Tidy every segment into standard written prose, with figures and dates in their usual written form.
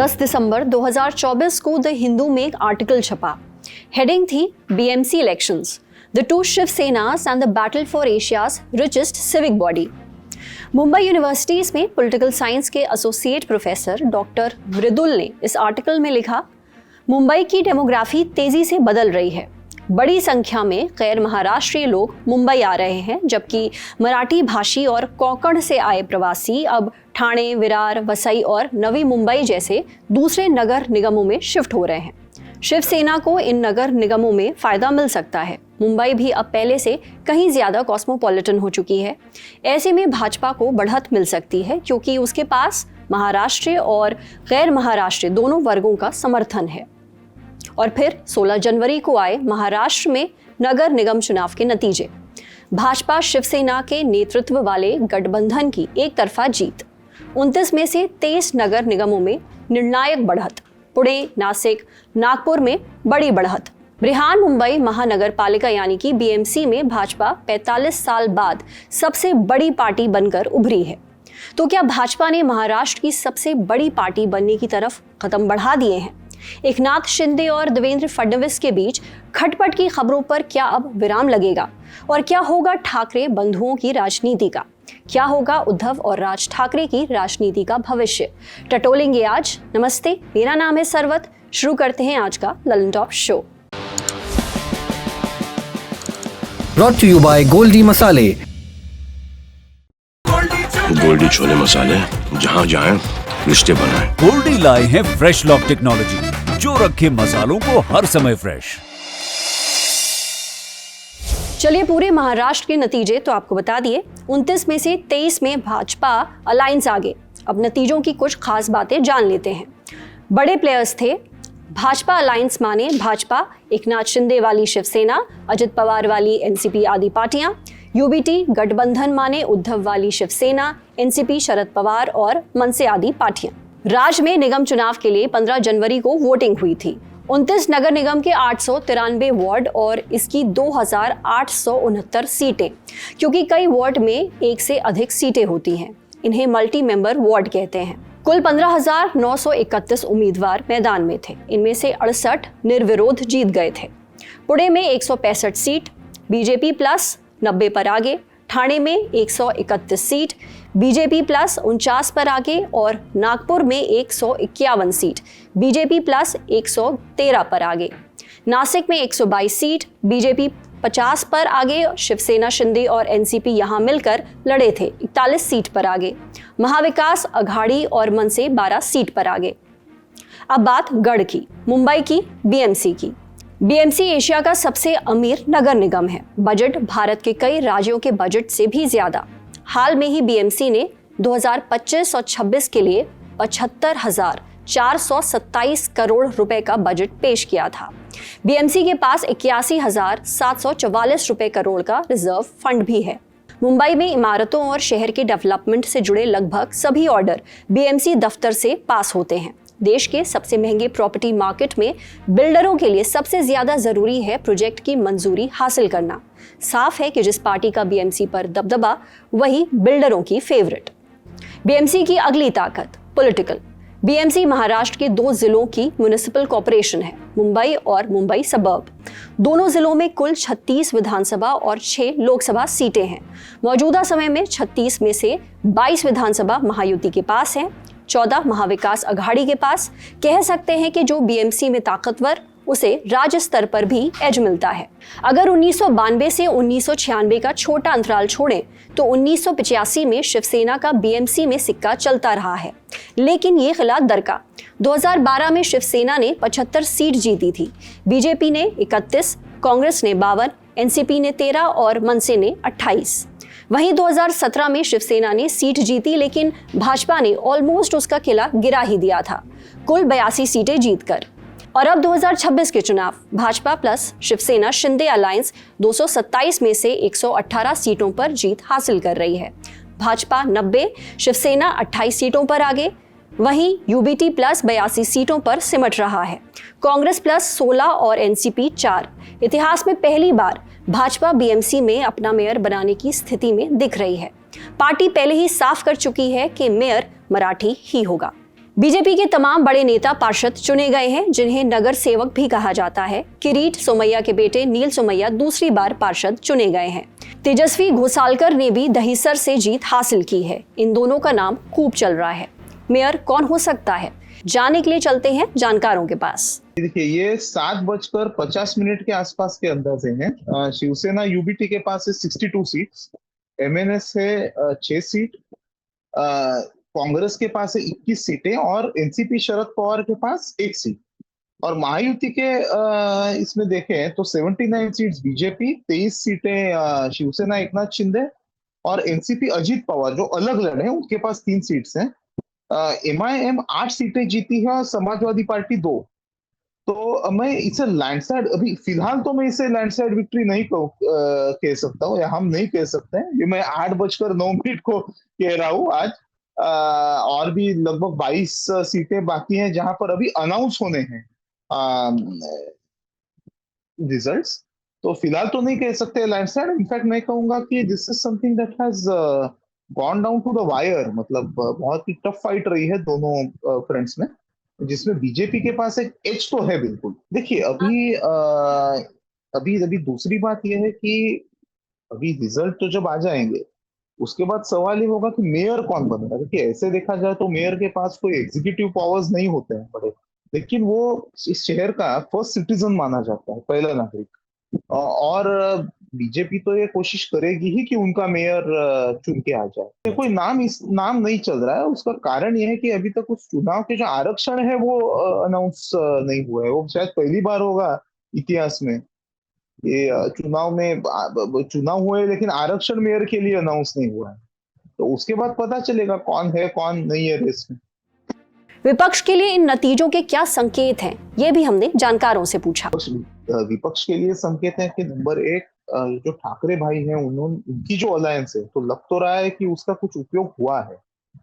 10 दिसंबर 2024 को द हिंदू में एक आर्टिकल छपा। हेडिंग थी BMC elections, the two Shiv Senas and the battle for Asia's richest civic body. Mumbai universities में पॉलिटिकल साइंस के एसोसिएट प्रोफेसर डॉक्टर मृदुल ने इस आर्टिकल में लिखा, मुंबई की डेमोग्राफी तेजी से बदल रही है। बड़ी संख्या में गैर महाराष्ट्रीय लोग मुंबई आ रहे हैं, जबकि मराठी भाषी और कोंकण से आए प्रवासी अब ठाणे, विरार, वसई और नवी मुंबई जैसे दूसरे नगर निगमों में शिफ्ट हो रहे हैं। शिवसेना को इन नगर निगमों में फायदा मिल सकता है। मुंबई भी अब पहले से कहीं ज्यादा कॉस्मोपॉलिटन हो चुकी है। ऐसे में भाजपा को बढ़त मिल सकती है, क्योंकि उसके पास महाराष्ट्रीय और गैर महाराष्ट्रीय दोनों वर्गों का समर्थन है। और फिर 16 जनवरी को आए महाराष्ट्र में नगर निगम चुनाव के नतीजे। भाजपा शिवसेना के नेतृत्व वाले गठबंधन की एक तरफा जीत। 29 में से 23 नगर निगमों में निर्णायक बढ़त। पुणे, नासिक, नागपुर में बड़ी बढ़त। बृहन मुंबई महानगर पालिका यानी कि बीएमसी में भाजपा 45 साल बाद सबसे बड़ी पार्टी बनकर उभरी है। तो क्या भाजपा ने महाराष्ट्र की सबसे बड़ी पार्टी बनने की तरफ कदम बढ़ा दिए हैं? एकनाथ शिंदे और देवेंद्र फडणवीस के बीच खटपट की खबरों पर क्या अब विराम लगेगा? और क्या होगा ठाकरे बंधुओं की राजनीति का? क्या होगा उद्धव और राज ठाकरे की राजनीति का भविष्य? टटोलेंगे आज। नमस्ते, मेरा नाम है सरवत। शुरू करते हैं आज का Lallan top show. Brought to you by Goldie मसाले। गोल्डी छोले मसाले, जहाँ जाएं रिश्ते बनाएं। गोल्डी लाए हैं फ्रेश लॉक टेक्नोलॉजी, जो रखे मसालों को हर समय फ्रेश। चलिए पूरे महाराष्ट्र के नतीजे तो आपको बता दिए। 29 में से 23 में भाजपा अलायंस आगे। अब नतीजों की कुछ खास बातें जान लेते हैं। बड़े प्लेयर्स थे। भाजपा अलायंस माने भाजपा, एकनाथ शिंदे वाली शिवसेना, अजित पवार वाली एनसीपी आदि पार्टियां। यूबीटी गठबंधन माने उद्धव वाली शिवसेना, एनसीपी शरद पवार और मनसे आदि पार्टियां। राज्य में निगम चुनाव के लिए 15 जनवरी को वोटिंग हुई थी। 29 नगर निगम के 893 वार्ड और इसकी 2869 सीटें, क्योंकि कई वार्ड में एक से अधिक सीटें होती हैं। इन्हें मल्टी मेंबर वार्ड कहते हैं। कुल 15,931 उम्मीदवार मैदान में थे। इनमें से 68 निर्विरोध जीत गए थे। पुणे में 165 सीट, बीजेपी प्लस 90 पर आगे। ठाणे में 131 सीट, बीजेपी प्लस 49 पर आगे। और नागपुर में 151 सीट, बीजेपी प्लस 113 पर आगे। नासिक में 122 सीट, बीजेपी 50 पर आगे। शिवसेना, शिंदे और एनसीपी यहां मिलकर लड़े थे, 41 सीट पर आगे। महाविकास अघाड़ी और मनसे 12 सीट पर आगे। अब बात गढ़ की, मुंबई की, बीएमसी की। बीएमसी एशिया का सबसे अमीर नगर निगम है। बजट भारत के कई राज्यों के बजट से भी ज्यादा। हाल में ही बीएमसी ने 2025 और 26 के लिए 75,427 करोड़ रुपए का बजट पेश किया था। बीएमसी के पास 81,744 रुपए करोड़ का रिजर्व फंड भी है। मुंबई में इमारतों और शहर के डेवलपमेंट से जुड़े लगभग सभी ऑर्डर बीएमसी दफ्तर से पास होते हैं। देश के सबसे महंगे प्रॉपर्टी मार्केट में बिल्डरों के लिए सबसे ज्यादा जरूरी है प्रोजेक्ट की मंजूरी हासिल करना। साफ है कि जिस पार्टी का बीएमसी पर दबदबा, वही बिल्डरों की फेवरेट। बीएमसी की अगली ताकत, पॉलिटिकल। बीएमसी महाराष्ट्र के 2 जिलों की म्युनिसिपल कॉर्पोरेशन है, मुंबई और मुंबई सबर्ब। दोनों जिलों में कुल 36 विधानसभा और 6 लोकसभा सीटें हैं। मौजूदा समय में 36 में से 22 विधानसभा महायुति के पास हैं, 14 महाविकास अघाड़ी के पास। कह सकते हैं कि जो बीएमसी में ताकतवर, उसे राज्य स्तर पर भी एज मिलता है। अगर 1992 से 1996 का छोटा अंतराल छोड़ें तो 1985 में शिवसेना का बीएमसी में सिक्का चलता रहा है, लेकिन ये खिला दरका। 2012 में शिवसेना ने 75 सीट जीती थी, बीजेपी ने 31, कांग्रेस ने 52, एनसीपी ने 13 और मनसे ने 28। वहीं 2017 में शिवसेना ने सीट जीती, लेकिन भाजपा ने ऑलमोस्ट उसका किला गिरा ही दिया था, कुल 82 सीटें जीतकर। और अब 2026 के चुनाव, भाजपा प्लस शिवसेना शिंदे अलायंस 227 में से 118 सीटों पर जीत हासिल कर रही है। भाजपा 90, शिवसेना 28 सीटों पर आगे। वहीं यूबीटी प्लस 82 सीटों पर सिमट रहा है। कांग्रेस प्लस 16 और एनसीपी 4। इतिहास में पहली बार भाजपा बीएमसी में अपना मेयर बनाने की स्थिति में दिख रही है। पार्टी पहले ही साफ कर चुकी है कि मेयर मराठी ही होगा। बीजेपी के तमाम बड़े नेता पार्षद चुने गए हैं, जिन्हें नगर सेवक भी कहा जाता है। किरीट सोमैया के बेटे नील सोमैया दूसरी बार पार्षद चुने गए हैं। तेजस्वी घोसालकर ने भी दहीसर से जीत हासिल की है। इन दोनों का नाम खूब चल रहा है। मेयर कौन हो सकता है, जानने के लिए चलते हैं जानकारों के पास। देखिए, ये 7:50 के आसपास के अंदाजे हैं। शिवसेना यूबीटी के पास है 62 सीट्स, एमएनएस है 6 सीट, कांग्रेस के पास है 21 सीटें और एनसीपी शरद पवार के पास 1 सीट। और महायुति के इसमें देखें तो 79 सीट्स बीजेपी, 23 सीटें शिवसेना एकनाथ शिंदे और एनसीपी अजीत पवार जो अलग लड़े हैं उनके पास 3 सीट्स हैं। एमआईएम 8 सीटें जीती है और समाजवादी पार्टी 2। तो मैं इसे लैंडस्लाइड, अभी फिलहाल तो मैं इसे लैंडस्लाइड विक्ट्री नहीं कह सकता हूँ, या हम नहीं कह सकते हैं। ये मैं 8:09 को कह रहा हूँ आज। और भी लगभग 22 सीटें बाकी हैं जहां पर अभी अनाउंस होने हैं रिजल्ट्स। तो फिलहाल तो नहीं कह सकते लैंडस्लाइड। इनफैक्ट मैं कहूंगा कि this is something that has gone down to the wire. मतलब बहुत ही टफ फाइट रही है दोनों फ्रंट्स में, जिसमें बीजेपी के पास एक एज तो है बिल्कुल। देखिए, अभी दूसरी बात यह है कि अभी रिजल्ट तो जब आ जाएंगे उसके बाद सवाल ये होगा कि मेयर कौन बनेगा। देखिए, ऐसे देखा जाए तो मेयर के पास कोई एग्जीक्यूटिव पावर्स नहीं होते हैं बड़े, लेकिन वो इस शहर का फर्स्ट सिटीजन माना जाता है, पहला नागरिक। और बीजेपी तो ये कोशिश करेगी ही कि उनका मेयर चुन के आ जाए। कोई नाम नहीं चल रहा है। उसका कारण यह है कि अभी तक उस चुनाव के जो आरक्षण है वो अनाउंस नहीं हुआ है। वो शायद पहली बार होगा इतिहास में ये चुनाव हुए लेकिन आरक्षण मेयर के लिए अनाउंस नहीं हुआ है। तो उसके बाद पता चलेगा कौन है कौन नहीं है रेस में। विपक्ष के लिए इन नतीजों के क्या संकेत हैं, ये भी हमने जानकारों से पूछा। विपक्ष के लिए संकेत है कि नंबर 1, जो ठाकरे भाई हैं उनकी जो अलायंस है, तो लग तो रहा है कि उसका कुछ उपयोग हुआ है,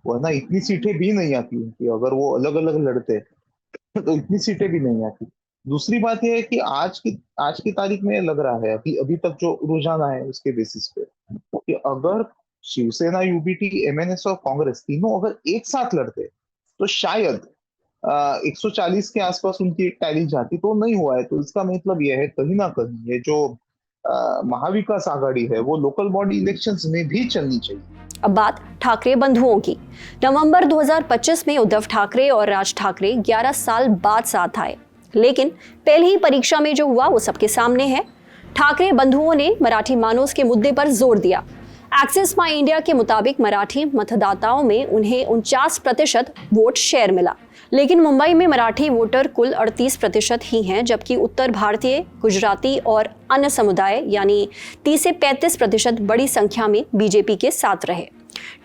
वरना इतनी सीटें भी नहीं आती उनकी। अगर वो अलग अलग लड़ते तो इतनी सीटें भी नहीं आती। दूसरी बात यह है कि आज की तारीख में लग रहा है, अभी तक जो रुझान है उसके बेसिस पे, कि अगर शिवसेना, यूबीटी, एमएनएस और कांग्रेस तीनों अगर एक साथ लड़ते तो शायद 140 के आसपास उनकी एक टैली जाती। तो नहीं हुआ है। तो इसका मतलब यह है कहीं ना कहीं ये जो महाविकास आघाड़ी है वो लोकल बॉडी इलेक्शंस में भी चलनी चाहिए। अब बात ठाकरे बंधुओं की। नवंबर 2025 में उद्धव ठाकरे और राज ठाकरे 11 साल बाद साथ आए, लेकिन पहली ही परीक्षा में जो हुआ वो सबके सामने है। ठाकरे बंधुओं ने मराठी मानोस के मुद्दे पर जोर दिया। एक्सिस माई इंडिया के मुताबिक मराठी मतदाताओं में उन्हें 49% वोट शेयर मिला, लेकिन मुंबई में मराठी वोटर कुल 38% ही हैं, जबकि उत्तर भारतीय, गुजराती और अन्य समुदाय यानी 30 से 35% बड़ी संख्या में बीजेपी के साथ रहे।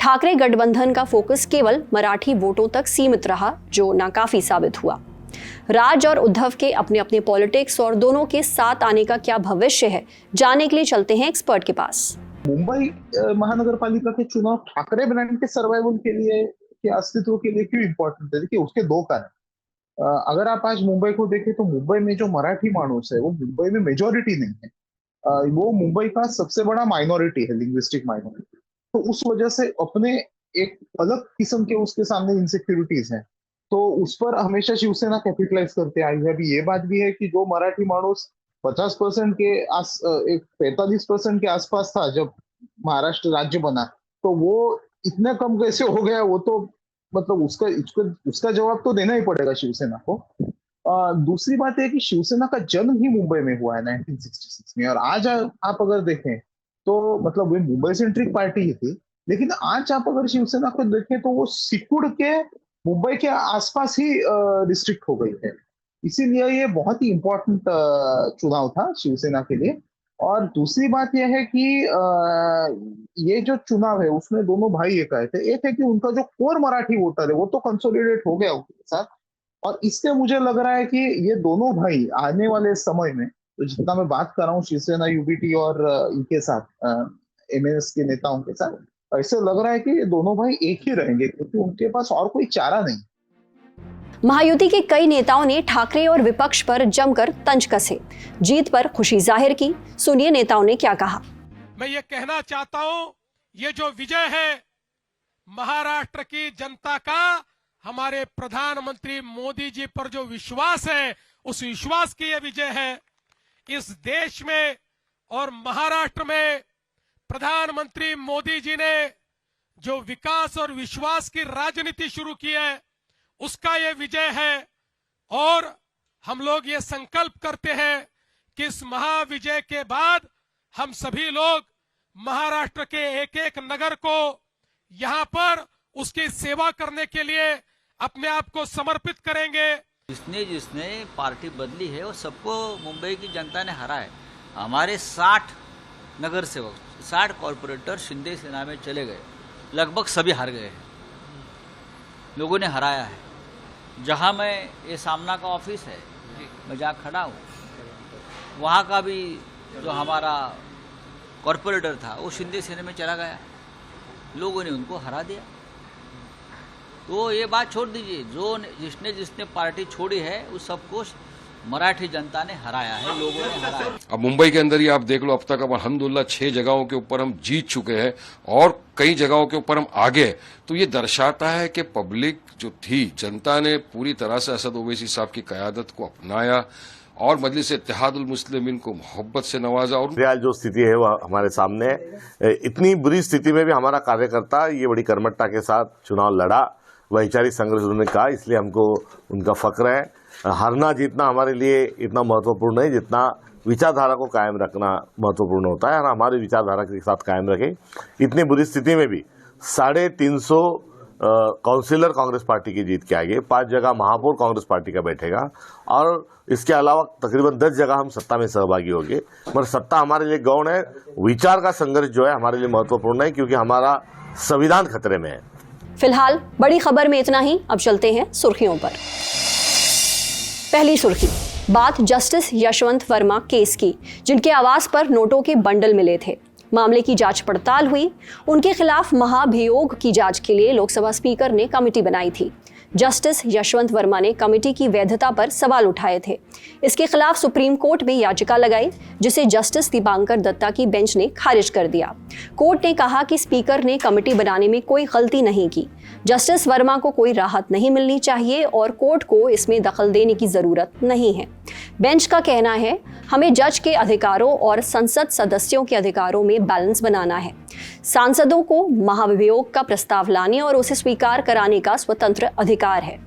ठाकरे गठबंधन का फोकस केवल मराठी वोटों तक सीमित रहा, जो नाकाफी साबित हुआ। राज और उद्धव के अपने अपने पॉलिटिक्स और दोनों के साथ आने का क्या भविष्य है, जानने के लिए चलते हैं एक्सपर्ट के पास। मुंबई महानगर पालिका के चुनाव ठाकरे ब्रांड के सर्वाइवल के लिए, के अस्तित्व के लिए क्यों इंपॉर्टेंट है? देखिए, उसके 2 कारण। अगर आप आज मुंबई को देखें तो मुंबई में जो मराठी मानूस है वो मुंबई में मेजोरिटी नहीं है। वो मुंबई का सबसे बड़ा माइनॉरिटी है, लिंग्विस्टिक माइनॉरिटी। तो उस वजह से अपने एक अलग किस्म के उसके सामने इनसिक्योरिटीज हैं। तो उस पर हमेशा शिवसेना कैपिटलाइज करते आई है। अभी ये बात भी है कि जो मराठी मानूस 50% के 45% के आसपास था जब महाराष्ट्र राज्य बना, तो वो इतने कम कैसे हो गया? वो तो मतलब उसका जवाब तो देना ही पड़ेगा शिवसेना को। दूसरी बात है कि शिवसेना का जन्म ही मुंबई में हुआ है 1966 में। और आज आप अगर देखें तो मतलब वो मुंबई सेंट्रिक पार्टी ही थी, लेकिन आज आप अगर शिवसेना को देखें तो वो सिकुड़ के मुंबई के आसपास ही रिस्ट्रिक्ट हो गई है। इसीलिए ये बहुत ही इंपॉर्टेंट चुनाव था शिवसेना के लिए। और दूसरी बात यह है कि ये जो चुनाव है उसमें दोनों भाई एक आए थे। एक है कि उनका जो कोर मराठी वोटर है वो तो कंसोलिडेट हो गया उनके साथ, और इससे मुझे लग रहा है कि ये दोनों भाई आने वाले समय में, तो जितना मैं बात कर रहा हूँ शिवसेना, यूबीटी और इनके साथ एमएनएस के नेताओं के साथ, ऐसे लग रहा है कि ये दोनों भाई एक ही रहेंगे, क्योंकि उनके पास और कोई चारा नहीं। महायुति के कई नेताओं ने ठाकरे और विपक्ष पर जमकर तंज कसे, जीत पर खुशी जाहिर की। सुनिए नेताओं ने क्या कहा। मैं ये कहना चाहता हूं, ये जो विजय है महाराष्ट्र की जनता का हमारे प्रधानमंत्री मोदी जी पर जो विश्वास है, उस विश्वास की यह विजय है। इस देश में और महाराष्ट्र में प्रधानमंत्री मोदी जी ने जो विकास और विश्वास की राजनीति शुरू की है, उसका यह विजय है। और हम लोग ये संकल्प करते हैं कि इस महाविजय के बाद हम सभी लोग महाराष्ट्र के एक एक नगर को यहाँ पर उसकी सेवा करने के लिए अपने आप को समर्पित करेंगे। जिसने जिसने पार्टी बदली है वो सबको मुंबई की जनता ने हरा है। हमारे 60 नगर सेवक, 60 कॉरपोरेटर शिंदे सेना में चले गए, लगभग सभी हार गए हैं, लोगों ने हराया है। जहां मैं ये सामना का ऑफिस है, मैं जहाँ खड़ा हूँ, वहाँ का भी जो हमारा कॉरपोरेटर था वो शिंदे सेना में चला गया, लोगों ने उनको हरा दिया। तो ये बात छोड़ दीजिए, जो जिसने पार्टी छोड़ी है उस सबको मराठी जनता ने हराया है, लोगों ने हराया। अब मुंबई के अंदर ही आप देख लो, अब तक अब अल्हम्दुलिल्लाह 6 जगहों के ऊपर हम जीत चुके हैं और कई जगहों के ऊपर हम आगे हैं। तो ये दर्शाता है कि पब्लिक जो थी, जनता ने पूरी तरह से असद ओवैसी साहब की क़यादत को अपनाया और मजलिस इत्तेहादुल मुस्लिमीन को मोहब्बत से नवाजा। और रियाल जो स्थिति है वो हमारे सामने है। इतनी बुरी स्थिति में भी हमारा कार्यकर्ता ये बड़ी कर्मठता के साथ चुनाव लड़ा, वैचारिक संघर्ष उन्होंने कहा, इसलिए हमको उनका फक्र है। हारना जीतना हमारे लिए इतना महत्वपूर्ण है जितना विचारधारा को कायम रखना महत्वपूर्ण होता है, और हमारी विचारधारा के साथ कायम रखें। इतनी बुरी स्थिति में भी 350 काउंसिलर कांग्रेस पार्टी की जीत के आगे, 5 जगह महापौर कांग्रेस पार्टी का बैठेगा, और इसके अलावा तकरीबन 10 जगह हम सत्ता में सहभागी होंगे। मगर सत्ता हमारे लिए गौण है, विचार का संघर्ष जो है हमारे लिए महत्वपूर्ण है, क्योंकि हमारा संविधान खतरे में है। फिलहाल बड़ी खबर में इतना ही। अब चलते हैं सुर्खियों पर। पहली सुर्खी, बात जस्टिस यशवंत वर्मा केस की, जिनके आवास पर नोटों के बंडल मिले थे। मामले की जांच पड़ताल हुई। उनके खिलाफ महाभियोग की जांच के लिए लोकसभा स्पीकर ने कमेटी बनाई थी। जस्टिस यशवंत वर्मा ने कमेटी की वैधता पर सवाल उठाए थे। इसके खिलाफ सुप्रीम कोर्ट में याचिका लगाई, जिसे जस्टिस दीपांकर दत्ता की बेंच ने खारिज कर दिया। कोर्ट ने कहा कि स्पीकर ने कमेटी बनाने में कोई गलती नहीं की। जस्टिस वर्मा को कोई राहत नहीं मिलनी चाहिए और कोर्ट को इसमें दखल देने की जरूरत नहीं है। बेंच का कहना है, हमें जज के अधिकारों और संसद सदस्यों के अधिकारों में बैलेंस बनाना है। सांसदों को महाभियोग का प्रस्ताव लाने और उसे स्वीकार कराने का स्वतंत्र अधिकार है।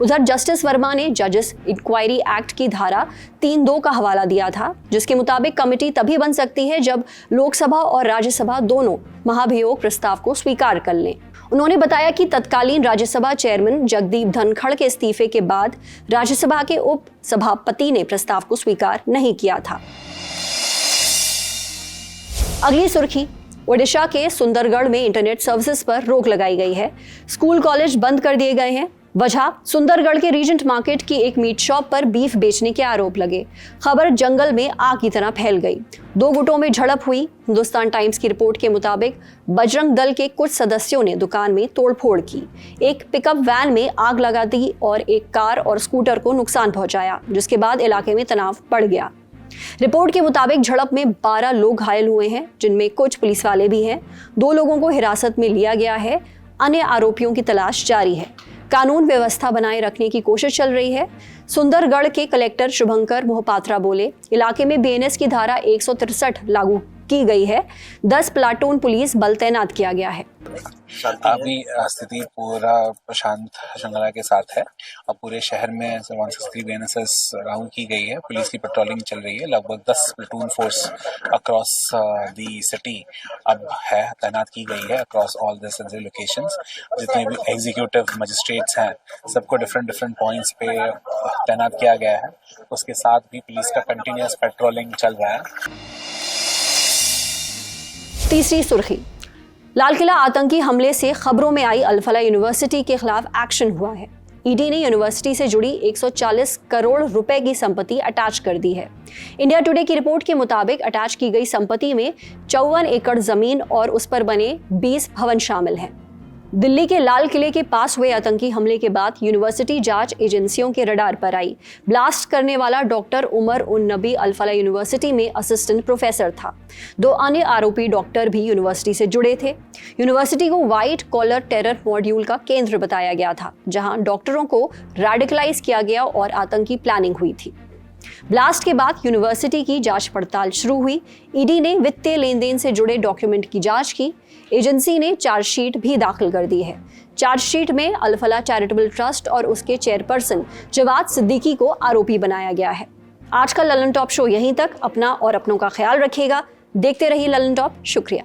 उधर जस्टिस वर्मा ने जजेस इंक्वायरी एक्ट की धारा 3(2) का हवाला दिया था, जिसके मुताबिक कमेटी तभी बन सकती है जब लोकसभा और राज्यसभा दोनों महाभियोग प्रस्ताव को स्वीकार कर लें। उन्होंने बताया कि तत्कालीन राज्यसभा चेयरमैन जगदीप धनखड़ के इस्तीफे के बाद राज्यसभा के उप सभापति ने प्रस्ताव को स्वीकार नहीं किया था। अगली सुर्खी, ओडिशा के सुंदरगढ़ में इंटरनेट सर्विसेज पर रोक लगाई गई है। स्कूल कॉलेज बंद कर दिए गए हैं। वजह, सुंदरगढ़ के रीजेंट मार्केट की एक मीट शॉप पर बीफ बेचने के आरोप लगे। खबर जंगल में आग की तरह फैल गई। 2 गुटों में झड़प हुई। हिंदुस्तान टाइम्स की रिपोर्ट के मुताबिक बजरंग दल के कुछ सदस्यों ने दुकान में तोड़फोड़ की, एक पिकअप वैन में आग लगा दी और एक कार और स्कूटर को नुकसान पहुंचाया, जिसके बाद इलाके में तनाव बढ़ गया। रिपोर्ट के मुताबिक झड़प में 12 लोग घायल हुए हैं, जिनमें कुछ पुलिस वाले भी हैं। 2 लोगों को हिरासत में लिया गया है। अन्य आरोपियों की तलाश जारी है। कानून व्यवस्था बनाए रखने की कोशिश चल रही है। सुंदरगढ़ के कलेक्टर शुभंकर मोहपात्रा बोले, इलाके में BNS की धारा 163 लागू की गई है। 10 प्लाटून पुलिस बल तैनात किया गया है। अभी स्थिति पूरा प्रशांत श्रृंखला के साथ है और पूरे शहर में 160 BNSS लागू की गई है। पुलिस की पेट्रोलिंग चल रही है। लगभग 10 platoon force across the city अब है तैनात की गई है across all the central locations. जितने भी एग्जीक्यूटिव मजिस्ट्रेट्स हैं सबको डिफरेंट पॉइंट्स पे तैनात किया गया है। उसके साथ भी पुलिस का कंटिन्यूअस पेट्रोलिंग चल रहा है। तीसरी सुर्खी, लाल किला आतंकी हमले से खबरों में आई अल-फलाह यूनिवर्सिटी के खिलाफ एक्शन हुआ है। ईडी ने यूनिवर्सिटी से जुड़ी 140 करोड़ रुपए की संपत्ति अटैच कर दी है। इंडिया टुडे की रिपोर्ट के मुताबिक अटैच की गई संपत्ति में 54 एकड़ जमीन और उस पर बने 20 भवन शामिल हैं। दिल्ली के लाल किले के पास हुए आतंकी हमले के बाद यूनिवर्सिटी जांच एजेंसियों के रडार पर आई। ब्लास्ट करने वाला डॉक्टर उमर उन नबी अल-फलाह यूनिवर्सिटी में असिस्टेंट प्रोफेसर था। 2 अन्य आरोपी डॉक्टर भी यूनिवर्सिटी से जुड़े थे। यूनिवर्सिटी को व्हाइट कॉलर टेरर मॉड्यूल का केंद्र बताया गया था, जहां डॉक्टरों को रेडिकलाइज किया गया और आतंकी प्लानिंग हुई थी। ब्लास्ट के बाद यूनिवर्सिटी की जांच पड़ताल शुरू हुई। ईडी ने वित्तीय लेन देन से जुड़े डॉक्यूमेंट की जांच की। एजेंसी ने चार्जशीट भी दाखिल कर दी है। चार्जशीट में अल-फलाह चैरिटेबल ट्रस्ट और उसके चेयरपर्सन जवाद सिद्दीकी को आरोपी बनाया गया है। आज का ललन टॉप शो यहीं तक। अपना और अपनों का ख्याल रखिएगा। देखते रहिए ललन टॉप। शुक्रिया।